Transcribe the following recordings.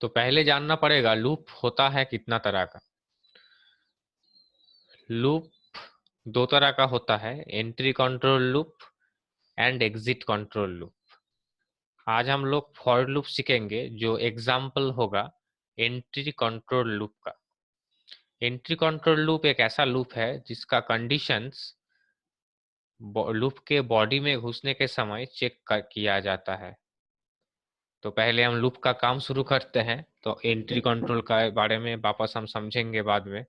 तो पहले जानना पड़ेगा लूप होता है कितना तरह का। लूप दो तरह का होता है, entry control loop and exit control loop. आज हम लोग फॉर लूप सीखेंगे जो एग्जाम्पल होगा एंट्री कंट्रोल लूप का। एंट्री कंट्रोल लूप एक ऐसा लूप है जिसका कंडीशंस लूप के बॉडी में घुसने के समय चेक किया जाता है। तो पहले हम लूप का काम शुरू करते हैं, तो एंट्री कंट्रोल का बारे में वापस हम समझेंगे बाद में।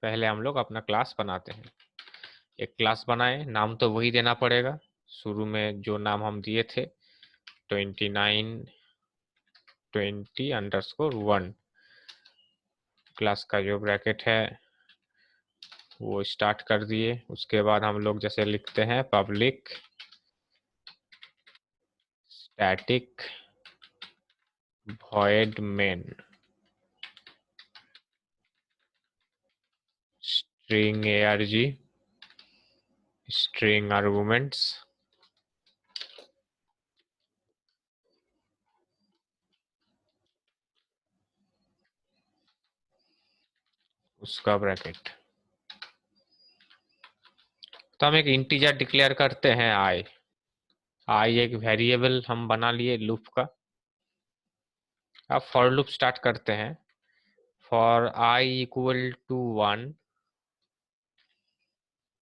पहले हम लोग अपना क्लास बनाते हैं। एक क्लास बनाए, नाम तो वही देना पड़ेगा शुरू में जो नाम हम दिए थे, 2920_1। क्लास का जो ब्रैकेट है वो स्टार्ट कर दिए। उसके बाद हम लोग जैसे लिखते हैं public static void main string arg string arguments, उसका ब्रैकेट। तो हम एक इंटीजर डिक्लेयर करते हैं आई। आई एक वेरिएबल हम बना लिए लूप का। अब फॉर लूप स्टार्ट करते हैं। For I equal to 1,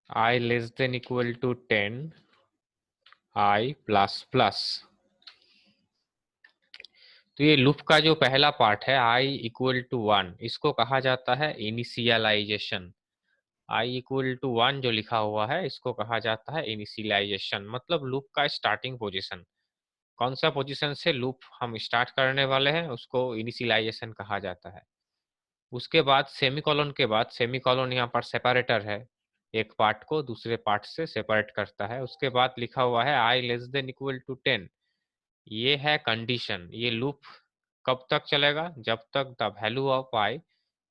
I less than equal to 10, I plus plus. तो ये लूप का जो पहला पार्ट है आई इक्वल टू 1, इसको कहा जाता है इनिशियलाइजेशन। आई इक्वल टू 1 जो लिखा हुआ है इसको कहा जाता है इनिशियलाइजेशन, मतलब लूप का स्टार्टिंग पोजीशन। कौन सा पोजीशन से लूप हम स्टार्ट करने वाले हैं उसको इनिशियलाइजेशन कहा जाता है। उसके बाद सेमीकोलन के बाद, सेमीकोलन यहाँ पर सेपरेटर है, एक पार्ट को दूसरे पार्ट से सेपरेट करता है। उसके बाद लिखा हुआ है आई लेस देन इक्वल टू 10, ये है कंडीशन। ये लूप कब तक चलेगा? जब तक the value of I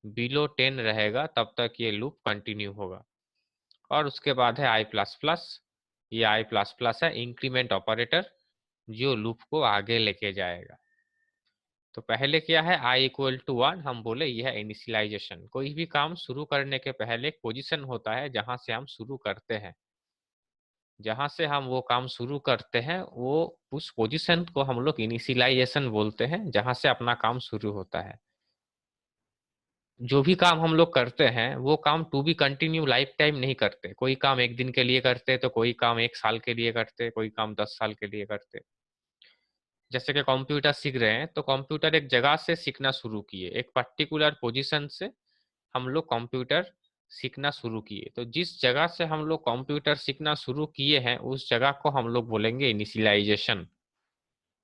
below 10 रहेगा तब तक ये लूप कंटिन्यू होगा। और उसके बाद है आई प्लस प्लस। ये आई प्लस प्लस है इंक्रीमेंट ऑपरेटर जो लूप को आगे लेके जाएगा। तो पहले क्या है, आई इक्वल टू 1 हम बोले यह है इनिशियलाइजेशन। कोई भी काम शुरू करने के पहले एक पोजीशन होता है जहां से हम शुरू करते हैं। जहां से हम वो काम शुरू करते हैं वो उस पोजीशन को हम लोग इनिशियलाइजेशन बोलते हैं, जहां से अपना काम शुरू होता है। जो भी काम हम लोग करते हैं वो काम to be continue life time नहीं करते। कोई काम एक दिन के लिए करते, तो कोई काम एक साल के लिए करते, कोई काम 10 साल के लिए करते। जैसे कि कंप्यूटर सीख रहे हैं तो कंप्यूटर एक जगह से सीखना शुरू किए, एक पर्टिकुलर पोजीशन से हम लोग कंप्यूटर सीखना शुरू किए। तो जिस जगह से हम लोग कंप्यूटर सीखना शुरू किए हैं उस जगह को हम लोग बोलेंगे इनिशियलाइजेशन।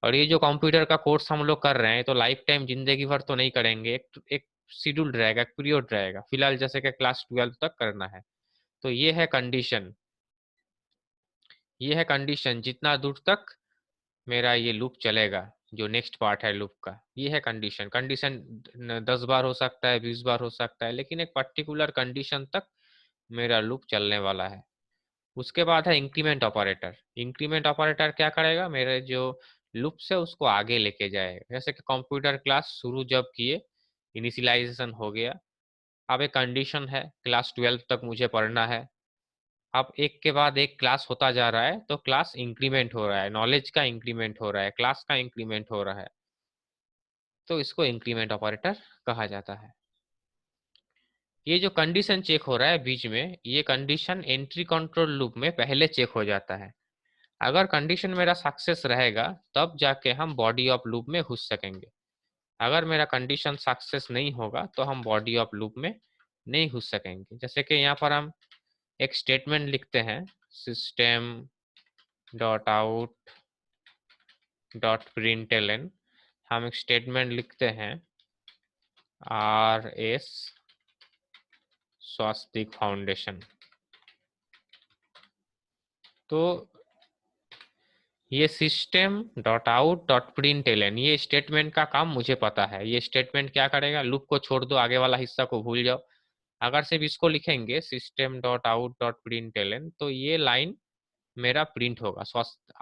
और ये जो कंप्यूटर का कोर्स हम लोग कर रहे हैं तो लाइफ टाइम जिंदगी भर तो नहीं करेंगे, एक शेड्यूल रहेगा, एक पीरियड रहेगा। फिलहाल जैसे कि क्लास 12 तक करना है। तो ये है कंडीशन, ये है कंडीशन जितना दूर तक मेरा ये लूप चलेगा, जो नेक्स्ट पार्ट है लूप का, ये है कंडीशन। कंडीशन 10 बार हो सकता है, 20 बार हो सकता है, लेकिन एक पर्टिकुलर कंडीशन तक मेरा लूप चलने वाला है। उसके बाद है इंक्रीमेंट ऑपरेटर। इंक्रीमेंट ऑपरेटर क्या करेगा, मेरे जो लूप से उसको आगे लेके जाएगा। जैसे कि कंप्यूटर क्लास शुरू जब किए, इनिशियलाइजेशन हो गया। अब एक कंडीशन है क्लास 12 तक मुझे पढ़ना है। अब एक के बाद एक क्लास होता जा रहा है तो क्लास इंक्रीमेंट हो रहा है, नॉलेज का इंक्रीमेंट हो रहा है, क्लास का इंक्रीमेंट हो रहा है। तो इसको इंक्रीमेंट ऑपरेटर कहा जाता है। ये जो कंडीशन चेक हो रहा है बीच में, ये कंडीशन एंट्री कंट्रोल लूप में पहले चेक हो जाता है। अगर कंडीशन मेरा सक्सेस रहेगा तब जाके हम बॉडी ऑफ लूप में घुस सकेंगे। अगर मेरा कंडीशन सक्सेस नहीं होगा तो हम बॉडी ऑफ लूप में नहीं घुस सकेंगे। जैसे कि यहाँ पर हम एक स्टेटमेंट लिखते हैं, system dot out dot println. हम एक स्टेटमेंट लिखते हैं RS स्वास्तिक फाउंडेशन। तो ये system dot out dot println, ये स्टेटमेंट का काम मुझे पता है। ये स्टेटमेंट क्या करेगा, लूप को छोड़ दो, आगे वाला हिस्सा को भूल जाओ। अगर सिर्फ इसको लिखेंगे system dot out dot println तो ये लाइन मेरा प्रिंट होगा,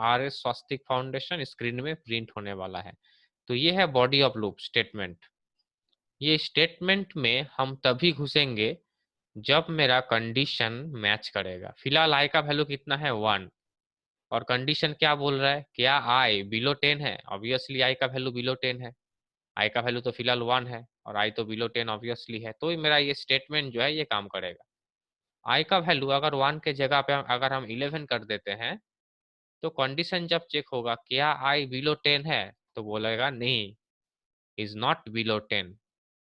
RS स्वास्तिक फाउंडेशन स्क्रीन में प्रिंट होने वाला है। तो ये है बॉडी ऑफ लूप स्टेटमेंट। ये स्टेटमेंट में हम तभी घुसेंगे जब मेरा कंडीशन मैच करेगा। फिलहाल आई का वैल्यू कितना है 1, और कंडीशन क्या बोल रहा है, क्या आई बिलो 10 है? ऑब्वियसली आई का वैल्यू बिलो 10 है। आई का वैल्यू तो फिलहाल 1 है और आई तो बिलो 10 ऑब्वियसली है, तो मेरा ये स्टेटमेंट जो है ये काम करेगा। आई का वैल्यू अगर 1 के जगह पे अगर हम 11 कर देते हैं, तो कंडीशन जब चेक होगा क्या आई बिलो 10 है, तो बोलेगा नहीं, इज नॉट बिलो 10।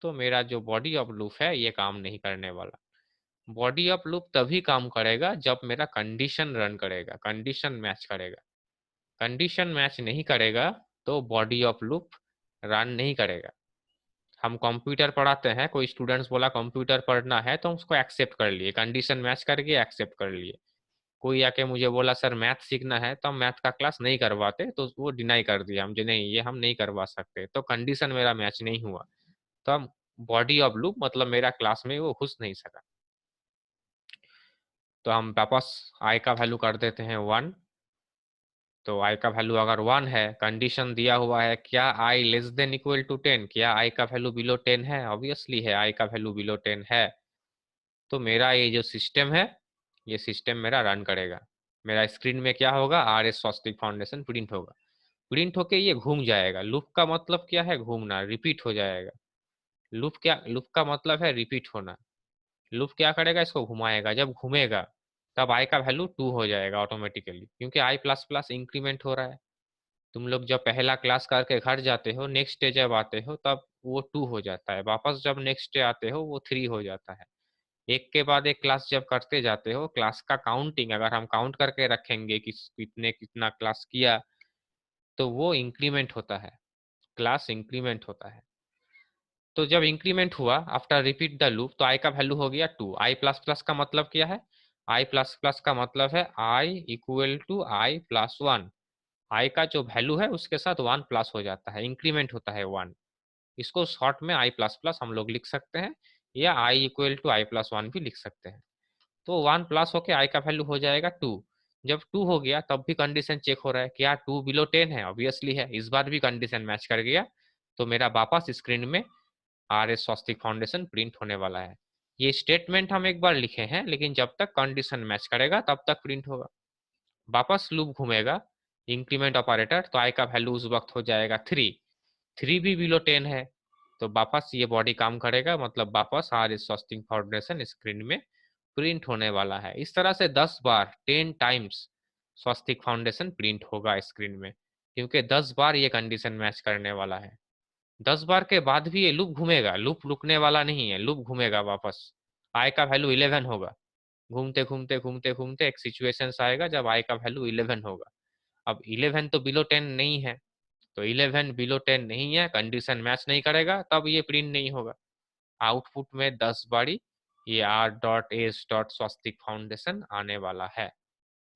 तो मेरा जो बॉडी ऑफ लूप है ये काम नहीं करने वाला। बॉडी ऑफ लूप तभी काम करेगा जब मेरा कंडीशन रन करेगा, कंडीशन मैच करेगा। कंडीशन मैच नहीं करेगा तो बॉडी ऑफ लूप रन नहीं करेगा। हम कंप्यूटर पढ़ाते हैं, कोई स्टूडेंट्स बोला कंप्यूटर पढ़ना है तो उसको एक्सेप्ट कर लिए, कंडीशन मैच करके एक्सेप्ट कर लिए। कोई आके मुझे बोला सर मैथ सीखना है, तो हम मैथ का क्लास नहीं करवाते, तो वो डिनाई कर दिया मुझे, नहीं ये हम नहीं करवा सकते, तो कंडीशन मेरा मैच नहीं हुआ, तो हम बॉडी ऑफ लूप मतलब मेरा क्लास में वो घुस नहीं सका। तो हम वापस आई का वैल्यू कर देते हैं 1। तो आई का वैल्यू अगर 1 है, कंडीशन दिया हुआ है क्या आई लेस देन इक्वल टू 10, क्या आई का वैल्यू बिलो 10 है? ऑब्वियसली है, आई का वैल्यू बिलो 10 है। तो मेरा ये जो सिस्टम है, ये सिस्टम मेरा रन करेगा। मेरा स्क्रीन में क्या होगा, आर एस स्वस्तिक फाउंडेशन प्रिंट होगा। प्रिंट होके ये घूम जाएगा। लूप का मतलब क्या है, घूमना, रिपीट हो जाएगा। लूप का मतलब है रिपीट होना। लूप क्या करेगा, इसको घुमाएगा, जब घूमेगा तब आई का वैल्यू 2 हो जाएगा ऑटोमेटिकली, क्योंकि आई प्लस प्लस इंक्रीमेंट हो रहा है। तुम लोग जब पहला क्लास करके घर जाते हो, नेक्स्ट डे जब आते हो तब वो 2 हो जाता है, वापस जब नेक्स्ट डे आते हो वो 3 हो जाता है। एक के बाद एक क्लास जब करते जाते हो, क्लास का काउंटिंग अगर हम काउंट करके रखेंगे कि कितने कितना क्लास किया, तो वो इंक्रीमेंट होता है, क्लास इंक्रीमेंट होता है। तो जब इंक्रीमेंट हुआ आफ्टर रिपीट द लूप, तो आई का वैल्यू हो गया 2। आई प्लस प्लस का मतलब क्या है, आई प्लस प्लस का मतलब है आई इक्वल टू आई प्लस 1। आई का जो वैल्यू है उसके साथ 1 प्लस हो जाता है, इंक्रीमेंट होता है 1। इसको शॉर्ट में आई प्लस प्लस हम लोग लिख सकते हैं, या आई इक्वल टू आई प्लस 1 भी लिख सकते हैं। तो 1 प्लस होके आई का वैल्यू हो जाएगा 2। जब 2 हो गया तब भी कंडीशन चेक हो रहा है, क्या 2 बिलो 10 है? ऑब्वियसली है, इस बार भी कंडीशन मैच कर गया। तो मेरा वापस स्क्रीन में आर एस स्वस्तिक फाउंडेशन प्रिंट होने वाला है। ये स्टेटमेंट हम एक बार लिखे हैं, लेकिन जब तक कंडीशन मैच करेगा तब तक प्रिंट होगा। वापस लूप घूमेगा, इंक्रीमेंट ऑपरेटर, तो आई का वैल्यू उस वक्त हो जाएगा 3। 3 भी बिलो 10 है, तो वापस ये बॉडी काम करेगा, मतलब वापस आर एस स्वस्तिक फाउंडेशन स्क्रीन में प्रिंट होने वाला है। इस तरह से 10 बार 10 टाइम्स स्वस्तिक फाउंडेशन प्रिंट होगा स्क्रीन में, क्योंकि 10 बार ये कंडीशन मैच करने वाला है। 10 बार के बाद भी ये लूप घूमेगा, लूप रुकने वाला नहीं है, लूप घूमेगा वापस। आई का वैल्यू 11 होगा, घूमते घूमते घूमते घूमते एक सिचुएशन आएगा जब आई का वैल्यू 11 होगा। अब 11 तो बिलो 10 नहीं है, तो 11 बिलो 10 नहीं है, कंडीशन मैच नहीं करेगा, तब ये प्रिंट नहीं होगा। आउटपुट में 10 बारी ये are dot S dot Swastik foundation आने वाला है।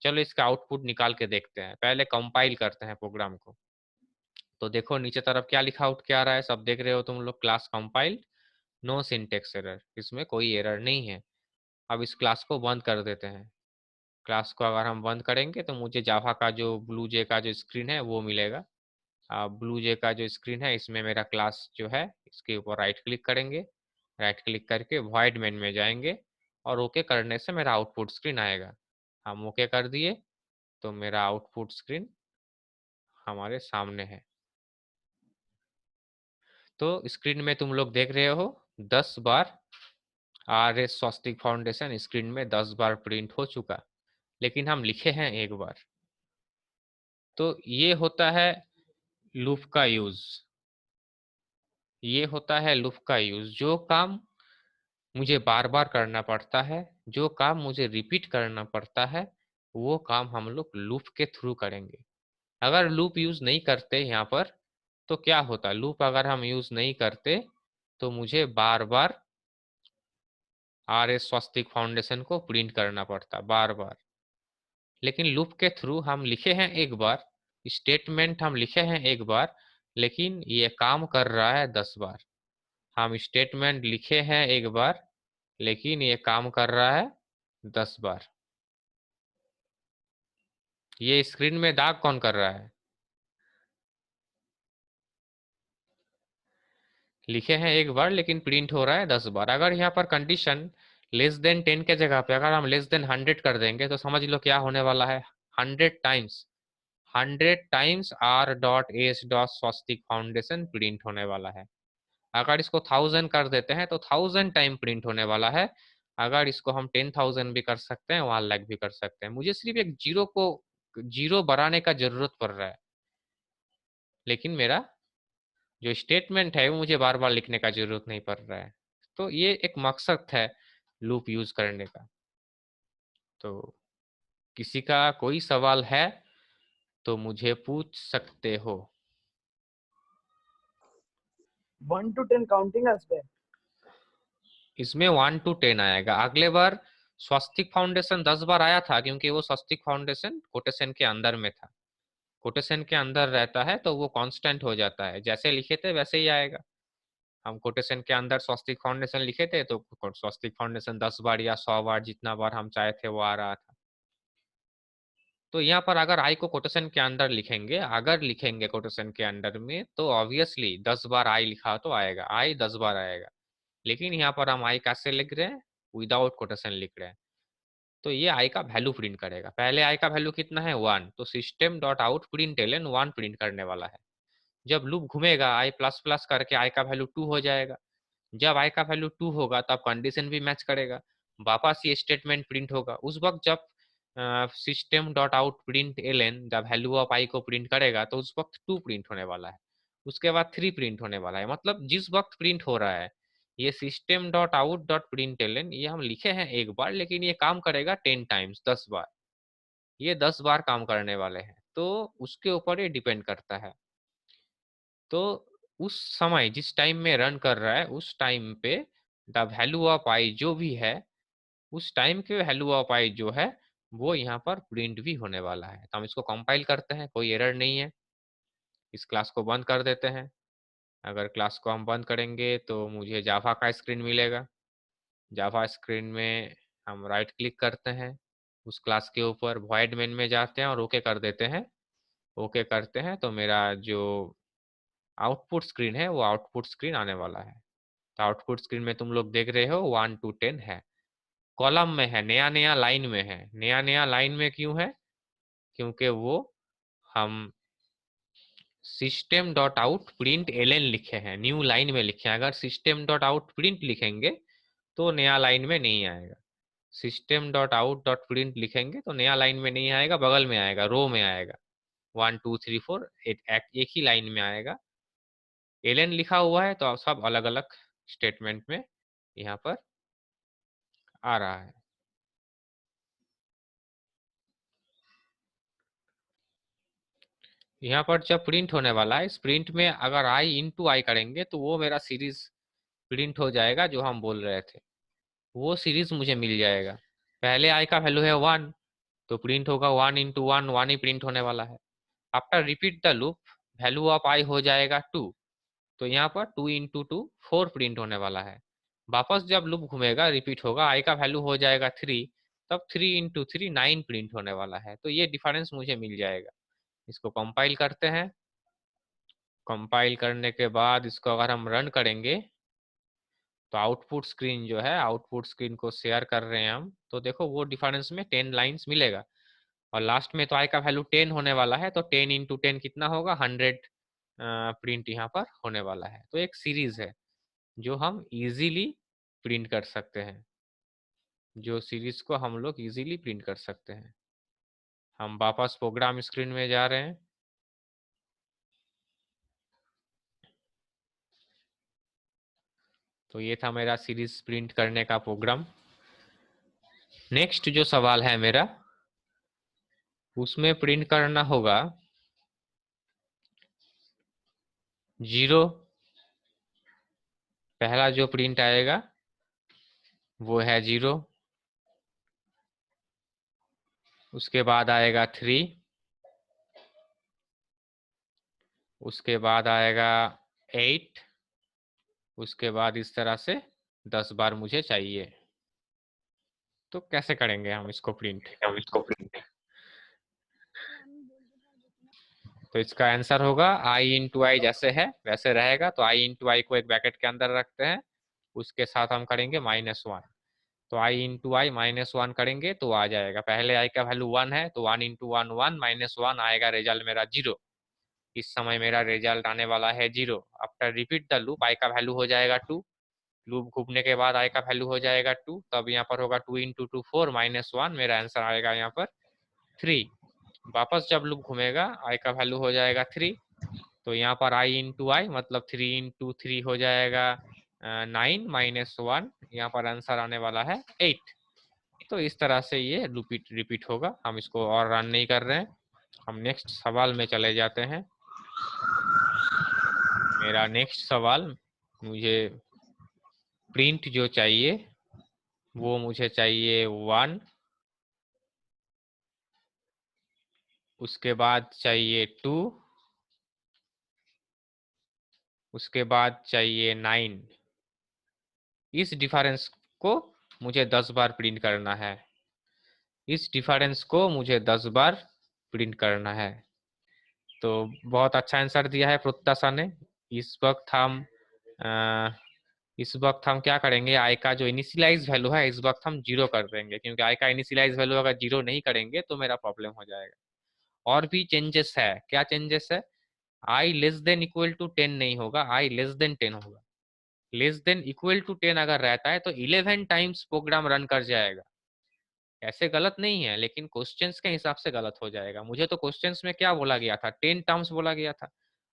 चलो इसका आउटपुट निकाल के देखते हैं, पहले कंपाइल करते हैं प्रोग्राम को। तो देखो नीचे तरफ क्या लिखा आउट क्या आ रहा है, सब देख रहे हो तुम लोग, class compiled, no syntax error, इसमें कोई एरर नहीं है। अब इस क्लास को बंद कर देते हैं। क्लास को अगर हम बंद करेंगे तो मुझे जावा का जो ब्लू जे का जो स्क्रीन है वो मिलेगा। ब्लू जे का जो स्क्रीन है इसमें मेरा क्लास जो है, इसके ऊपर राइट क्लिक करेंगे, राइट क्लिक करके वॉइड मेन में जाएंगे, और ओके करने से मेरा आउटपुट स्क्रीन आएगा। हम ओके कर दिए तो मेरा आउटपुट स्क्रीन हमारे सामने है। तो स्क्रीन में तुम लोग देख रहे हो 10 बार आर एस स्वस्तिक फाउंडेशन स्क्रीन में 10 बार प्रिंट हो चुका, लेकिन हम लिखे हैं एक बार। तो ये होता है लूप का यूज, ये होता है लूप का यूज। जो काम मुझे बार बार करना पड़ता है, जो काम मुझे रिपीट करना पड़ता है, वो काम हम लोग लूप के थ्रू करेंगे। अगर लूप यूज नहीं करते यहाँ पर तो क्या होता, लूप अगर हम यूज नहीं करते तो मुझे बार बार आर एस स्वस्तिक फाउंडेशन को प्रिंट करना पड़ता बार बार। लेकिन लूप के थ्रू हम लिखे हैं एक बार, स्टेटमेंट हम लिखे हैं एक बार, लेकिन ये काम कर रहा है 10 बार। हम स्टेटमेंट लिखे हैं एक बार, लेकिन ये काम कर रहा है 10 बार। ये स्क्रीन में दाग कौन कर रहा है? लिखे हैं एक बार लेकिन प्रिंट हो रहा है 10 बार। अगर यहाँ पर कंडीशन लेस देन 10 के जगह पे अगर हम लेस देन 100 कर देंगे तो समझ लो क्या होने वाला है, 100 times R dot S dot Swastik foundation print होने वाला है। अगर इसको 1000 कर देते हैं तो 1000 टाइम प्रिंट होने वाला है। अगर इसको हम 10,000 भी कर सकते हैं, 1 लाख भी कर सकते हैं। मुझे सिर्फ एक जीरो बढ़ाने का जरूरत पड़ रहा है, लेकिन मेरा जो स्टेटमेंट है वो मुझे बार बार लिखने का जरूरत नहीं पड़ रहा है। तो ये एक मकसद है लूप यूज करने का। तो किसी का कोई सवाल है तो मुझे पूछ सकते हो। 1 to 10 काउंटिंग है इसमें? इसमें 1 to 10 आएगा। अगले बार स्वस्तिक फाउंडेशन 10 बार आया था क्योंकि वो स्वस्तिक फाउंडेशन कोटेशन के अंदर में था। कोटेशन के अंदर रहता है तो वो कांस्टेंट हो जाता है, जैसे लिखे थे वैसे ही आएगा। हम कोटेशन के अंदर स्वस्तिक फाउंडेशन लिखे थे तो स्वस्तिक फाउंडेशन 10 बार या 100 बार जितना बार हम चाहे थे वो आ रहा था। तो यहाँ पर अगर आई को कोटेशन के अंदर लिखेंगे, अगर लिखेंगे कोटेशन के अंदर में तो ऑब्वियसली 10 बार आई लिखा तो आएगा, आई 10 बार आएगा। लेकिन यहाँ पर हम आई कैसे लिख रहे हैं, विदाउट कोटेशन लिख रहे हैं। तो ये आई का वैल्यू प्रिंट करेगा। पहले आई का वैल्यू कितना है 1, तो system dot out print LN 1 print करने वाला है। जब लूप घूमेगा आई प्लस प्लस करके आई का वैल्यू 2 हो जाएगा। जब आई का वैल्यू 2 होगा तब कंडीशन भी मैच करेगा, वापस ये स्टेटमेंट प्रिंट होगा। उस वक्त जब system dot out print LN the value of I को प्रिंट करेगा तो उस वक्त 2 प्रिंट होने वाला है। उसके बाद 3 प्रिंट होने वाला है। मतलब जिस वक्त प्रिंट हो रहा है ये system dot out dot print LN, ये हम लिखे हैं एक बार लेकिन ये काम करेगा 10 टाइम्स, 10 बार। ये 10 बार काम करने वाले हैं, तो उसके ऊपर ये डिपेंड करता है। तो उस समय जिस टाइम में रन कर रहा है उस टाइम पे द वैल्यू ऑफ आई जो भी है, उस टाइम के वैल्यू ऑफ आई जो है वो यहाँ पर प्रिंट भी होने वाला है। तो हम इसको कंपाइल करते हैं, कोई एरर नहीं है। इस क्लास को बंद कर देते हैं। अगर क्लास को हम बंद करेंगे तो मुझे जावा का स्क्रीन मिलेगा। जावा स्क्रीन में हम राइट क्लिक करते हैं, उस क्लास के ऊपर वॉइड मेन में जाते हैं और ओके कर देते हैं। ओके करते हैं तो मेरा जो आउटपुट स्क्रीन है वो आउटपुट स्क्रीन आने वाला है। तो आउटपुट स्क्रीन में तुम लोग देख रहे हो 1 to 10 है, कॉलम में है, नया नया लाइन में है। नया नया लाइन में क्यों है, क्योंकि वो हम system dot out print LN लिखे हैं, न्यू लाइन में लिखे हैं। अगर सिस्टम डॉट आउट प्रिंट लिखेंगे तो नया लाइन में नहीं आएगा। System dot out dot print लिखेंगे तो नया लाइन में नहीं आएगा, बगल में आएगा, रो में आएगा। 1 2 3 4 एक ही लाइन में आएगा। एलन लिखा हुआ है तो सब अलग अलग स्टेटमेंट में यहाँ पर आ रहा है। यहाँ पर जब प्रिंट होने वाला है, इस प्रिंट में अगर आई इंटू आई करेंगे तो वो मेरा सीरीज प्रिंट हो जाएगा जो हम बोल रहे थे, वो सीरीज मुझे मिल जाएगा। पहले आई का वैल्यू है 1 तो प्रिंट होगा 1 इंटू 1, 1 ही प्रिंट होने वाला है। After repeat the loop value of I हो जाएगा 2, तो यहाँ पर 2 इंटू 2 4 प्रिंट होने वाला है। वापस जब लूप घूमेगा रिपीट होगा आई का वैल्यू हो जाएगा 3, तब 3 इंटू 3 9 प्रिंट होने वाला है। तो ये डिफरेंस मुझे मिल जाएगा। इसको कंपाइल करते हैं। कंपाइल करने के बाद इसको अगर हम रन करेंगे तो आउटपुट स्क्रीन जो है, आउटपुट स्क्रीन को शेयर कर रहे हैं हम, तो देखो वो डिफरेंस में 10 लाइंस मिलेगा। और लास्ट में तो आई का वैल्यू 10 होने वाला है तो 10 इंटू 10 कितना होगा, 100 प्रिंट यहाँ पर होने वाला है। तो एक सीरीज है जो हम इजीली प्रिंट कर सकते हैं, जो सीरीज को हम लोग इजीली प्रिंट कर सकते हैं। हम वापस प्रोग्राम स्क्रीन में जा रहे हैं। तो ये था मेरा सीरीज प्रिंट करने का प्रोग्राम। नेक्स्ट जो सवाल है मेरा, उसमें प्रिंट करना होगा 0। पहला जो प्रिंट आएगा वो है 0, उसके बाद आएगा 3, उसके बाद आएगा 8, उसके बाद इस तरह से 10 बार मुझे चाहिए। तो कैसे करेंगे हम इसको प्रिंट? तो इसका आंसर होगा i इंटू आई, जैसे है वैसे रहेगा। तो i इंटू आई को एक ब्रैकेट के अंदर रखते हैं, उसके साथ हम करेंगे -1। तो i इंटू आई -1 करेंगे तो आ जाएगा, पहले i का वैल्यू 1 है तो 1 इंटू 1 1 -1 आएगा, रिजल्ट मेरा 0। इस समय मेरा रिजल्ट आने वाला है 0। After repeat the loop i का वैल्यू हो जाएगा 2। लूप घूमने के बाद i का वैल्यू हो जाएगा 2, तब यहाँ पर होगा 2 इंटू 2 4 -1, मेरा आंसर आएगा यहाँ पर 3। वापस जब लूप घूमेगा i का वैल्यू हो जाएगा 3, तो यहाँ पर i इंटू आई मतलब 3 इंटू 3 हो जाएगा 9 -1, यहाँ पर आंसर आने वाला है 8। तो इस तरह से ये रिपीट होगा। हम इसको और रन नहीं कर रहे हैं, हम नेक्स्ट सवाल में चले जाते हैं। मेरा नेक्स्ट सवाल, मुझे प्रिंट जो चाहिए वो मुझे चाहिए 1, उसके बाद चाहिए 2, उसके बाद चाहिए 9। इस डिफरेंस को मुझे 10 बार प्रिंट करना है, इस डिफरेंस को मुझे 10 बार प्रिंट करना है। तो बहुत अच्छा आंसर दिया है प्रत्याशा ने। इस वक्त हम क्या करेंगे, आई का जो इनिशियलाइज वैल्यू है इस वक्त हम 0 कर देंगे, क्योंकि आई का इनिशियलाइज वैल्यू अगर 0 नहीं करेंगे तो मेरा प्रॉब्लम हो जाएगा। और भी चेंजेस है, क्या चेंजेस है, आई लेस देन इक्वल टू 10 नहीं होगा, आई लेस देन 10 होगा। लेस देन इक्वल टू 10 अगर रहता है तो 11 टाइम्स प्रोग्राम रन कर जाएगा। ऐसे गलत नहीं है, लेकिन क्वेश्चंस के हिसाब से गलत हो जाएगा। मुझे तो क्वेश्चंस में क्या बोला गया था, 10 टर्म्स बोला गया था।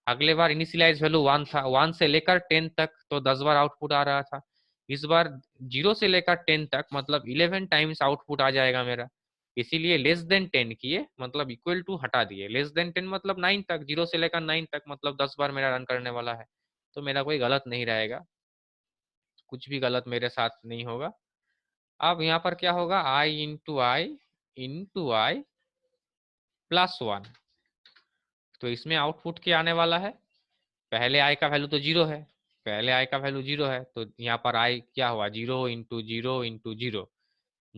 अगले बार इनिशियलाइज वैल्यू 1 था, 1 से लेकर 10 तक तो 10 बार आउटपुट आ रहा था। इस बार 0 से लेकर 10 तक मतलब 11 टाइम्स आउटपुट आ जाएगा मेरा। इसीलिए लेस देन 10 किए, मतलब इक्वल टू हटा दिए, लेस देन 10 मतलब 9 तक, 0 से लेकर 9 तक मतलब 10 बार मेरा रन करने वाला है। तो मेरा कोई गलत नहीं रहेगा, कुछ भी गलत मेरे साथ नहीं होगा। अब यहाँ पर क्या होगा, इंटू आई +1। तो इसमें आउटपुट क्या आने वाला है, पहले आई का वैल्यू तो 0 है, पहले आई का वैल्यू 0 है, तो यहाँ पर आई क्या हुआ, 0 इंटू 0 इंटू 0,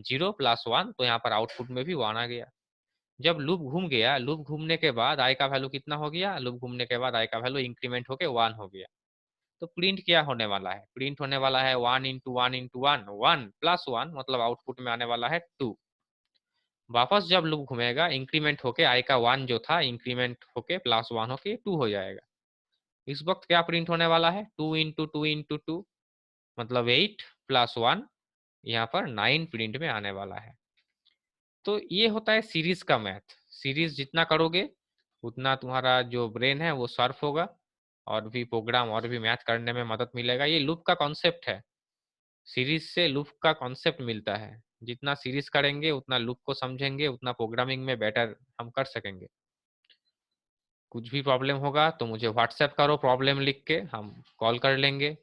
0 +1, तो यहाँ पर आउटपुट में भी 1 आ गया। जब लूप घूम गया, लूप घूमने के बाद आई का वैल्यू कितना हो गया, लूप घूमने के बाद आई का वैल्यू इंक्रीमेंट होकर 1 हो गया। तो प्रिंट क्या होने वाला है, प्रिंट होने वाला है 1 इंटू 1 इंटू 1, 1 +1, मतलब आउटपुट में आने वाला है 2। वापस जब लूप घूमेगा, इंक्रीमेंट होके आई का 1 जो था इंक्रीमेंट होके +1 होके 2 हो जाएगा। इस वक्त क्या प्रिंट होने वाला है, 2 इंटू 2 इंटू 2 मतलब 8 +1, यहाँ पर 9 प्रिंट में आने वाला है। तो ये होता है सीरीज का मैथ। सीरीज जितना करोगे उतना तुम्हारा जो ब्रेन है वो शार्प होगा, और भी प्रोग्राम और भी मैथ करने में मदद मिलेगा। ये लूप का कॉन्सेप्ट है, सीरीज से लूप का कॉन्सेप्ट मिलता है। जितना सीरीज करेंगे उतना लूप को समझेंगे, उतना प्रोग्रामिंग में बेटर हम कर सकेंगे। कुछ भी प्रॉब्लम होगा तो मुझे व्हाट्सएप करो, प्रॉब्लम लिख के हम कॉल कर लेंगे।